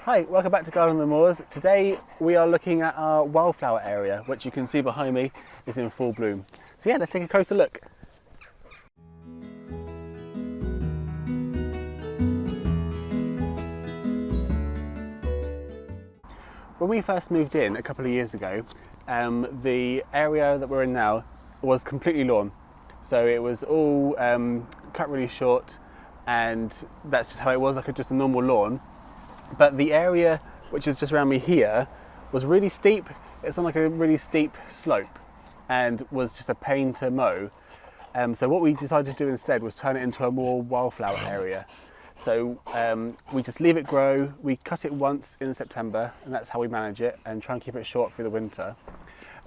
Hi, welcome back to Garden on the Moors. Today we are looking at our wildflower area, which you can see behind me is in full bloom. So yeah, let's take a closer look. When we first moved in a couple of years ago, the area that we're in now was completely lawn. So it was all cut really short, and that's just how it was, like just a normal lawn. But the area which is just around me here was really steep. It's on like a really steep slope and was just a pain to mow. So what we decided to do instead was turn it into a more wildflower area. So we just leave it grow. We cut it once in September, and that's how we manage it, and try and keep it short through the winter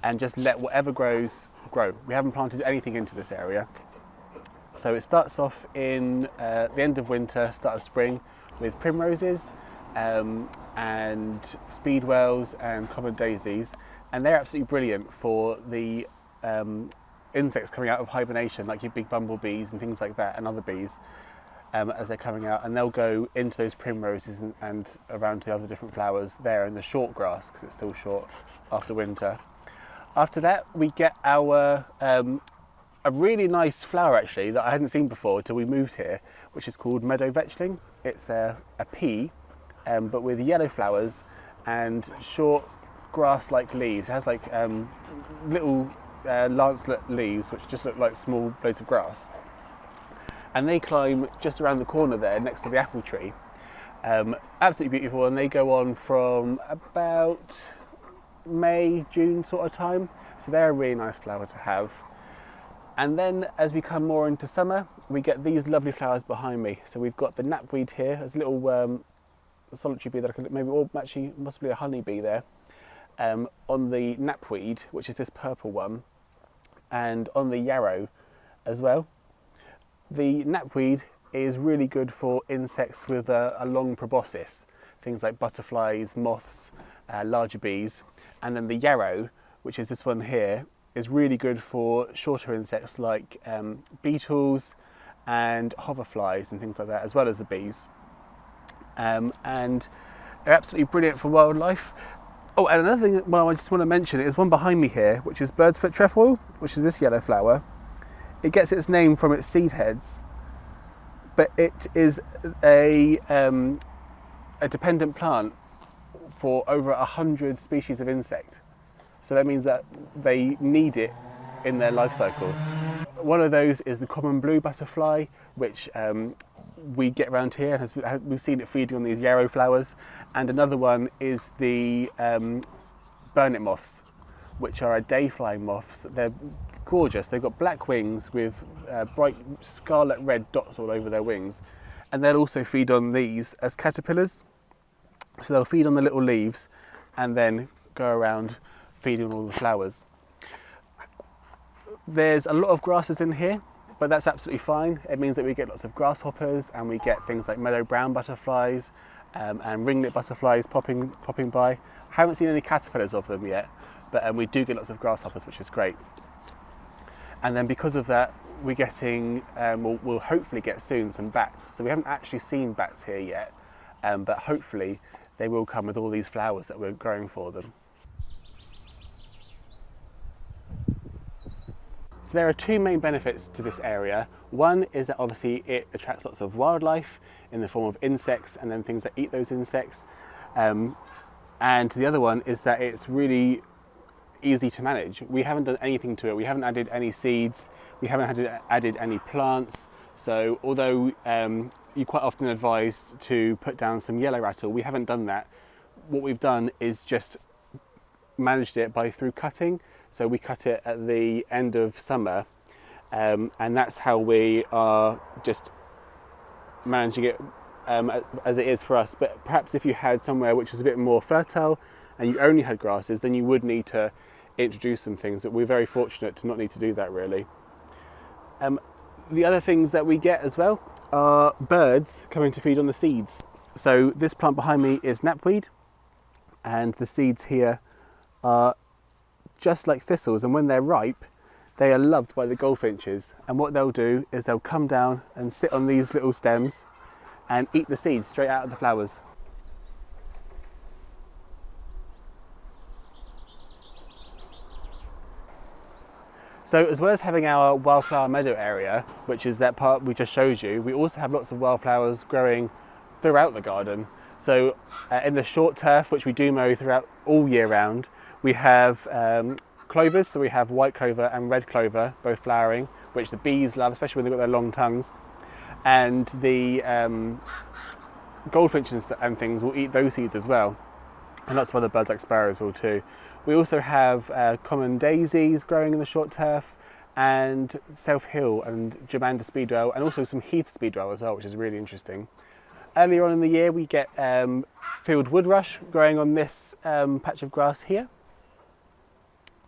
and just let whatever grows grow. We haven't planted anything into this area. So it starts off in the end of winter, start of spring with primroses, and speedwells and common daisies, and they're absolutely brilliant for the insects coming out of hibernation, like your big bumblebees and things like that, and other bees as they're coming out, and they'll go into those primroses and around to the other different flowers there in the short grass, because it's still short after winter. After that we get our a really nice flower actually that I hadn't seen before until we moved here, which is called meadow vetchling. It's a pea, but with yellow flowers and short grass-like leaves. It has like little lancelet leaves which just look like small blades of grass. And they climb just around the corner there next to the apple tree. Absolutely beautiful, and they go on from about May, June sort of time. So they're a really nice flower to have. And then as we come more into summer, we get these lovely flowers behind me. So we've got the knapweed here, there's a little solitary bee that I could maybe, or actually possibly a honeybee there, on the knapweed, which is this purple one, and on the yarrow as well. The knapweed is really good for insects with a long proboscis, things like butterflies, moths, larger bees. And then the yarrow, which is this one here, is really good for shorter insects like beetles and hoverflies and things like that, as well as the bees. And they're absolutely brilliant for wildlife. Oh, and another thing I just want to mention is one behind me here, which is bird's foot trefoil, which is this yellow flower. It gets its name from its seed heads, but it is a dependent plant for over 100 species of insect. So that means that they need it in their life cycle. One of those is the common blue butterfly, which we get around here. We've seen it feeding on these yarrow flowers. And another one is the burnet moths, which are a day-flying moths. They're gorgeous. They've got black wings with bright scarlet red dots all over their wings. And they'll also feed on these as caterpillars. So they'll feed on the little leaves and then go around feeding on all the flowers. There's a lot of grasses in here, but that's absolutely fine. It means that we get lots of grasshoppers, and we get things like meadow brown butterflies and ringlet butterflies popping by. I haven't seen any caterpillars of them yet, but we do get lots of grasshoppers, which is great. And then because of that, we're getting, we'll hopefully get soon some bats. So we haven't actually seen bats here yet, but hopefully they will come with all these flowers that we're growing for them. So there are two main benefits to this area. One is that obviously it attracts lots of wildlife in the form of insects and then things that eat those insects. And the other one is that it's really easy to manage. We haven't done anything to it. We haven't added any seeds. We haven't added any plants. So although you quite often advise to put down some yellow rattle, we haven't done that. What we've done is just managed it through cutting. So we cut it at the end of summer, and that's how we are just managing it as it is for us. But perhaps if you had somewhere which was a bit more fertile and you only had grasses, then you would need to introduce some things, but we're very fortunate to not need to do that really. The other things that we get as well are birds coming to feed on the seeds. So this plant behind me is knapweed, and the seeds here are just like thistles, and when they're ripe they are loved by the goldfinches, and what they'll do is they'll come down and sit on these little stems and eat the seeds straight out of the flowers. So as well as having our Wildflower Meadow area, which is that part we just showed you, we also have lots of wildflowers growing throughout the garden. So in the short turf, which we do mow throughout all year round, we have clovers, so we have white clover and red clover, both flowering, which the bees love, especially when they've got their long tongues. And the goldfinches and things will eat those seeds as well. And lots of other birds like sparrows will too. We also have common daisies growing in the short turf, and South Hill and Germander speedwell, and also some heath speedwell as well, which is really interesting. Earlier on in the year we get field woodrush growing on this patch of grass here.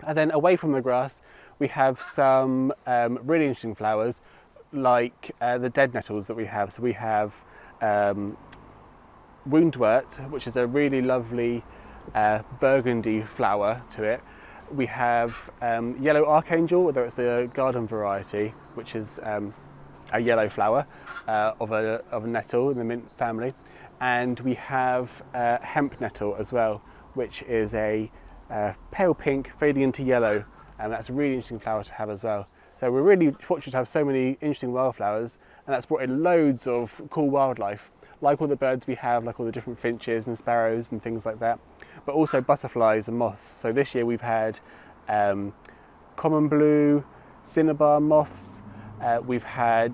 And then away from the grass we have some really interesting flowers like the dead nettles that we have. So we have Woundwort, which is a really lovely burgundy flower to it. We have yellow archangel, whether it's the garden variety, which is a yellow flower of a nettle in the mint family. And we have Hemp-nettle as well, which is a pale pink fading into yellow, and that's a really interesting flower to have as well. So we're really fortunate to have so many interesting wildflowers, and that's brought in loads of cool wildlife, like all the birds we have, like all the different finches and sparrows and things like that, but also butterflies and moths. So this year we've had common blue, cinnabar moths, we've had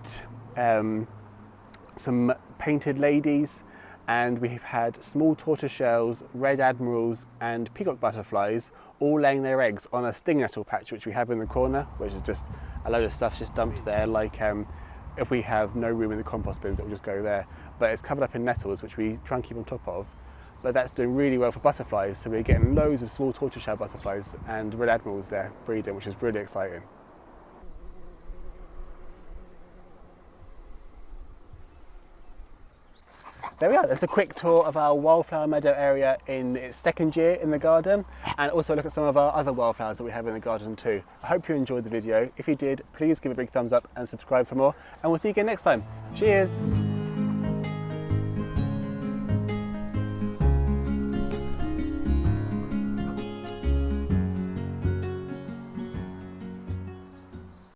some painted ladies, and we've had small tortoiseshells, red admirals and peacock butterflies all laying their eggs on a sting nettle patch which we have in the corner, which is just a load of stuff just dumped there, like if we have no room in the compost bins it will just go there, but it's covered up in nettles which we try and keep on top of. But that's doing really well for butterflies, so we're getting loads of small tortoiseshell butterflies and red admirals there breeding, which is really exciting. There we are, that's a quick tour of our Wildflower Meadow area in its second year in the garden, and also look at some of our other wildflowers that we have in the garden too. I hope you enjoyed the video. If you did, please give it a big thumbs up and subscribe for more, and we'll see you again next time. Cheers!